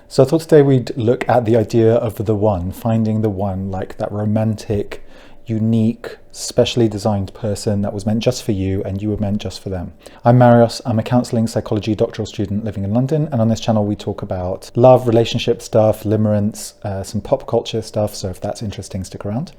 So I thought today we'd look at the idea of the one, finding the one, like that romantic, unique, specially designed person that was meant just for you and you were meant just for them. I'm Marios, I'm a counselling psychology doctoral student living in London, and on this channel we talk about love, relationship stuff, limerence, some pop culture stuff, so if that's interesting, stick around.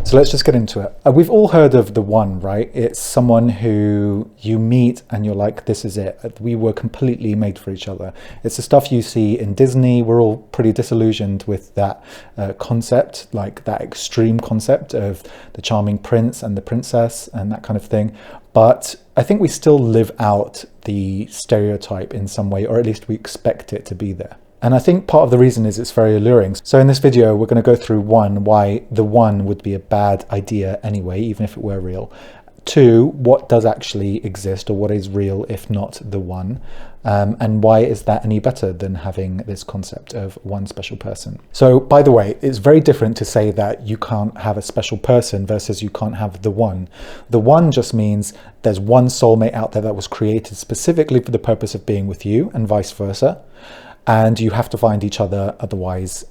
So let's just get into it. We've all heard of the one, right? It's someone who you meet and you're like, this is it. We were completely made for each other. It's the stuff you see in Disney. We're all pretty disillusioned with that concept, like that extreme concept of the charming prince and the princess and that kind of thing. But I think we still live out the stereotype in some way, or at least we expect it to be there. And I think part of the reason is it's very alluring. So in this video, we're going to go through why the one would be a bad idea anyway, even if it were real. Two, what does actually exist, or what is real if not the one? And why is that any better than having this concept of one special person? So by the way, it's very different to say that you can't have a special person versus you can't have the one. The one just means there's one soulmate out there that was created specifically for the purpose of being with you, and vice versa. And you have to find each other, otherwise,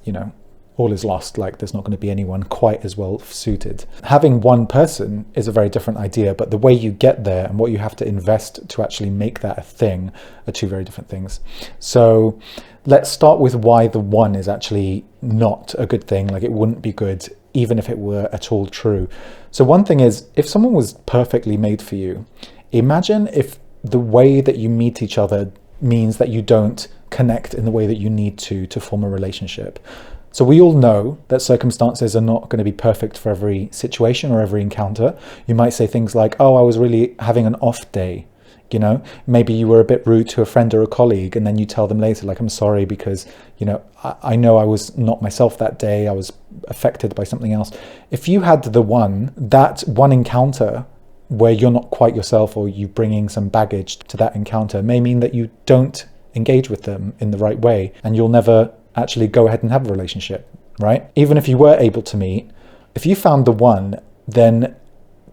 all is lost. Like, there's not going to be anyone quite as well suited. Having one person is a very different idea, but the way you get there and what you have to invest to actually make that a thing are two very different things. So let's start with why the one is actually not a good thing. Like, it wouldn't be good even if it were at all true. So one thing is, if someone was perfectly made for you, imagine if the way that you meet each other means that you don't connect in the way that you need to form a relationship. So we all know that circumstances are not going to be perfect for every situation or every encounter. You might say things like, oh, I was really having an off day. Maybe you were a bit rude to a friend or a colleague, and then you tell them later, like, I'm sorry because, I know I was not myself that day. I was affected by something else. If you had the one, that one encounter where you're not quite yourself, or you bringing some baggage to that encounter, may mean that you don't engage with them in the right way, and you'll never actually go ahead and have a relationship, right? Even if you were able to meet, if you found the one, then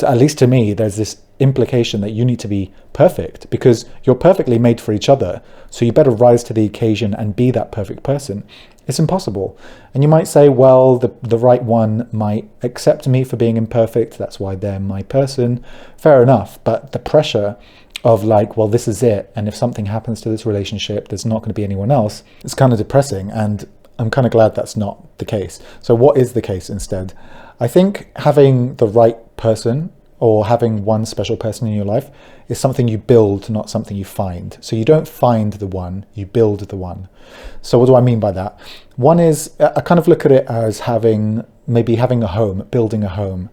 at least to me, there's this implication that you need to be perfect, because you're perfectly made for each other. So you better rise to the occasion and be that perfect person. It's impossible. And you might say, well, the right one might accept me for being imperfect. That's why they're my person. Fair enough. But the pressure of like, well, this is it, and if something happens to this relationship, there's not going to be anyone else, it's kind of depressing, and I'm kind of glad that's not the case. So what is the case instead? I think having the right person, or having one special person in your life, is something you build, not something you find. So you don't find the one, you build the one. So what do I mean by that? One is, I kind of look at it as maybe having a home, building a home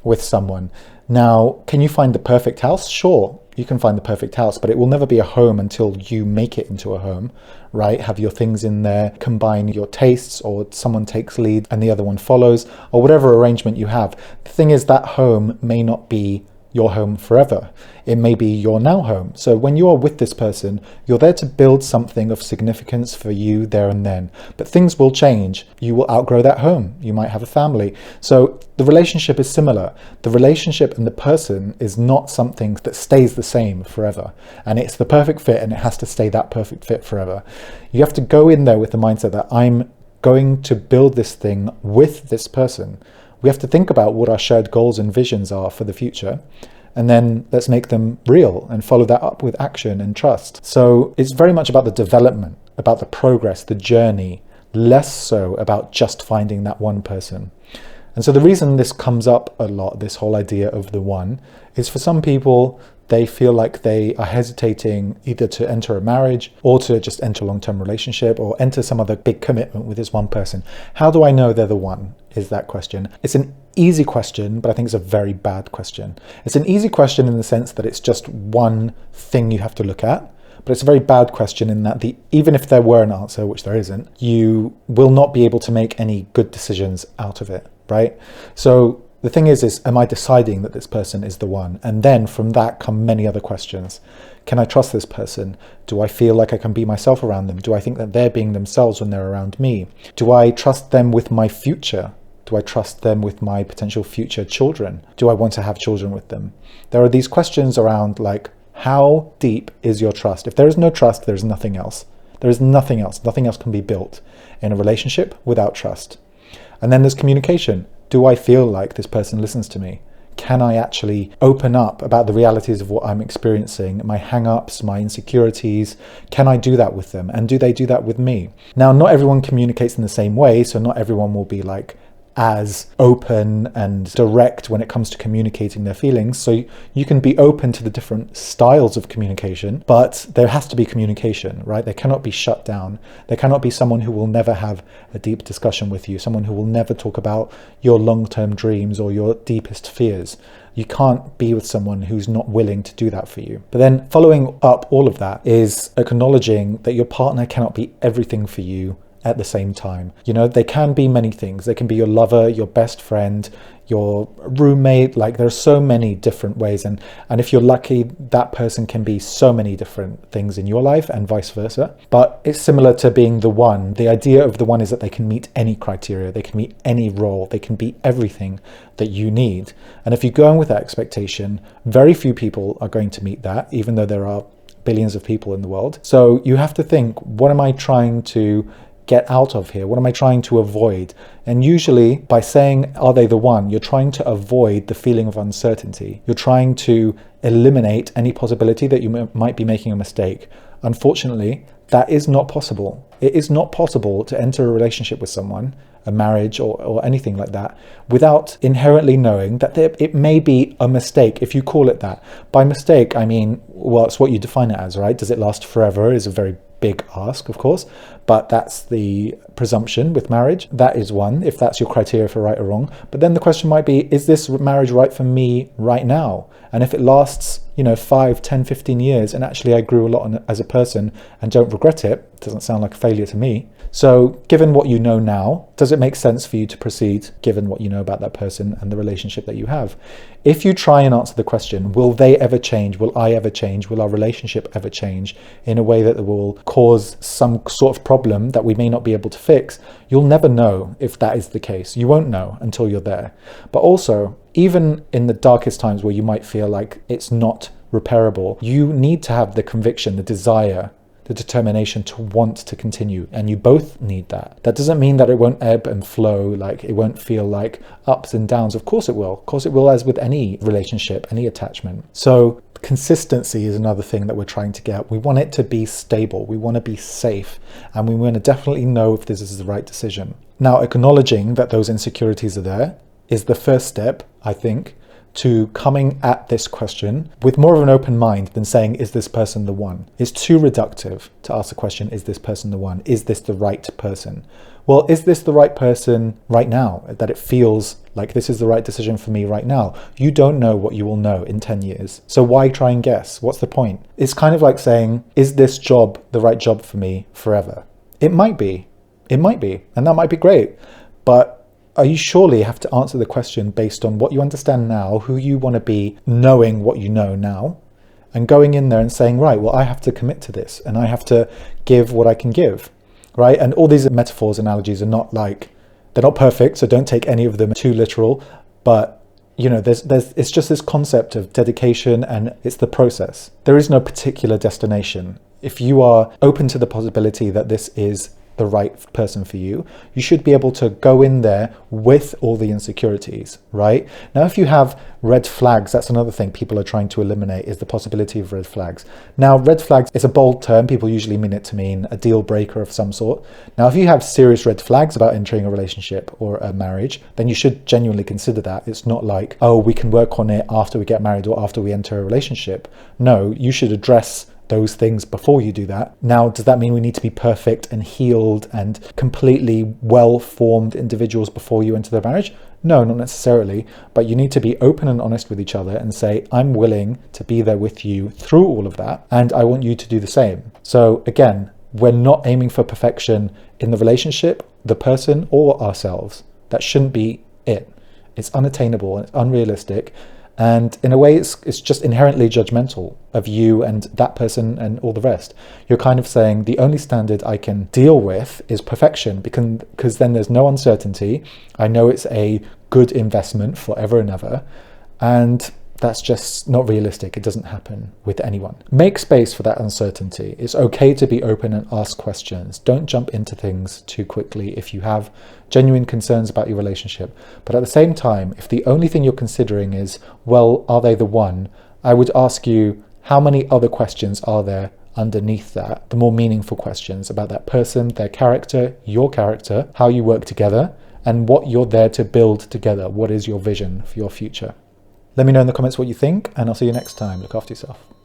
with someone. Now, can you find the perfect house? Sure, you can find the perfect house, but it will never be a home until you make it into a home, right? Have your things in there, combine your tastes, or someone takes lead and the other one follows, or whatever arrangement you have. The thing is, that home may not be your home forever. It may be your now home. So when you are with this person, you're there to build something of significance for you there and then. But things will change. You will outgrow that home. You might have a family. So the relationship is similar. The relationship and the person is not something that stays the same forever. And it's the perfect fit, and it has to stay that perfect fit forever. You have to go in there with the mindset that I'm going to build this thing with this person. We have to think about what our shared goals and visions are for the future, and then let's make them real and follow that up with action and trust. So it's very much about the development, about the progress, the journey, less so about just finding that one person. And so the reason this comes up a lot, this whole idea of the one, is for some people, they feel like they are hesitating either to enter a marriage or to just enter a long-term relationship or enter some other big commitment with this one person. How do I know they're the one, is that question. It's an easy question, but I think it's a very bad question. It's an easy question in the sense that it's just one thing you have to look at, but it's a very bad question in that even if there were an answer, which there isn't, you will not be able to make any good decisions out of it, right? So the thing is, am I deciding that this person is the one? And then from that come many other questions. Can I trust this person? Do I feel like I can be myself around them? Do I think that they're being themselves when they're around me? Do I trust them with my future? Do I trust them with my potential future children? Do I want to have children with them? There are these questions around, like, how deep is your trust? If there is no trust, there's nothing else. There is nothing else. Nothing else can be built in a relationship without trust. And then there's communication. Do I feel like this person listens to me? Can I actually open up about the realities of what I'm experiencing, my hang-ups, my insecurities? Can I do that with them? And do they do that with me? Now, not everyone communicates in the same way, so not everyone will be like as open and direct when it comes to communicating their feelings. So you can be open to the different styles of communication, but there has to be communication, right? They cannot be shut down. There cannot be someone who will never have a deep discussion with you, someone who will never talk about your long-term dreams or your deepest fears. You can't be with someone who's not willing to do that for you. But then following up all of that is acknowledging that your partner cannot be everything for you at the same time. You know, they can be many things. They can be your lover, your best friend, your roommate. Like, there's so many different ways, and if you're lucky, that person can be so many different things in your life and vice versa. But it's similar to being the one. The idea of the one is that they can meet any criteria, they can meet any role, they can be everything that you need. And if you go in with that expectation, very few people are going to meet that, even though there are billions of people in the world. So you have to think, what am I trying to get out of here? What am I trying to avoid? And usually by saying, are they the one, you're trying to avoid the feeling of uncertainty. You're trying to eliminate any possibility that you might be making a mistake. Unfortunately, that is not possible. It is not possible to enter a relationship with someone, a marriage or anything like that, without inherently knowing that it may be a mistake, if you call it that. By mistake, I mean, well, it's what you define it as, right? Does it last forever is a very big ask, of course, but that's the presumption with marriage. That is one, if that's your criteria for right or wrong. But then the question might be, is this marriage right for me right now? And if it lasts, 5, 10, 15 years, and actually I grew a lot as a person and don't regret it, doesn't sound like a failure to me. So given what you know now, does it make sense for you to proceed given what you know about that person and the relationship that you have? If you try and answer the question, will they ever change? Will I ever change? Will our relationship ever change in a way that will cause some sort of problem that we may not be able to fix? You'll never know if that is the case. You won't know until you're there. But also, even in the darkest times where you might feel like it's not repairable, you need to have the conviction, the desire, the determination to want to continue, and you both need that. That doesn't mean that it won't ebb and flow, like it won't feel like ups and downs. Of course it will. Of course it will, as with any relationship, any attachment. So consistency is another thing that we're trying to get. We want it to be stable. We want to be safe, and we want to definitely know if this is the right decision. Now, acknowledging that those insecurities are there is the first step, I think, to coming at this question with more of an open mind than saying, is this person the one? It's too reductive to ask the question, is this person the one? Is this the right person? Well, is this the right person right now? That it feels like this is the right decision for me right now. You don't know what you will know in 10 years. So why try and guess? What's the point? It's kind of like saying, is this job the right job for me forever? It might be. It might be. And that might be great. But you surely have to answer the question based on what you understand now, who you want to be, knowing what you know now, and going in there and saying, right, well, I have to commit to this and I have to give what I can give, right? And all these metaphors, analogies are not like, they're not perfect, so don't take any of them too literal, but it's just this concept of dedication, and it's the process. There is no particular destination. If you are open to the possibility that this is the right person for you, you should be able to go in there with all the insecurities, right? Now, if you have red flags, that's another thing people are trying to eliminate, is the possibility of red flags. Now, red flags is a bold term. People usually mean it to mean a deal breaker of some sort. Now, if you have serious red flags about entering a relationship or a marriage, then you should genuinely consider that. It's not like, oh, we can work on it after we get married or after we enter a relationship. No, you should address those things before you do that. Now, does that mean we need to be perfect and healed and completely well-formed individuals before you enter the marriage? No, not necessarily, but you need to be open and honest with each other and say, I'm willing to be there with you through all of that, and I want you to do the same. So again, we're not aiming for perfection in the relationship, the person, or ourselves. That shouldn't be it. It's unattainable and it's unrealistic. And in a way, it's just inherently judgmental of you and that person and all the rest. You're kind of saying the only standard I can deal with is perfection, because then there's no uncertainty. I know it's a good investment forever and ever. And That's just not realistic. It doesn't happen with anyone. Make space for that uncertainty. It's okay to be open and ask questions. Don't jump into things too quickly if you have genuine concerns about your relationship. But at the same time, if the only thing you're considering is, well, are they the one? I would ask you, how many other questions are there underneath that? The more meaningful questions about that person, their character, your character, how you work together, and what you're there to build together. What is your vision for your future? Let me know in the comments what you think, and I'll see you next time. Look after yourself.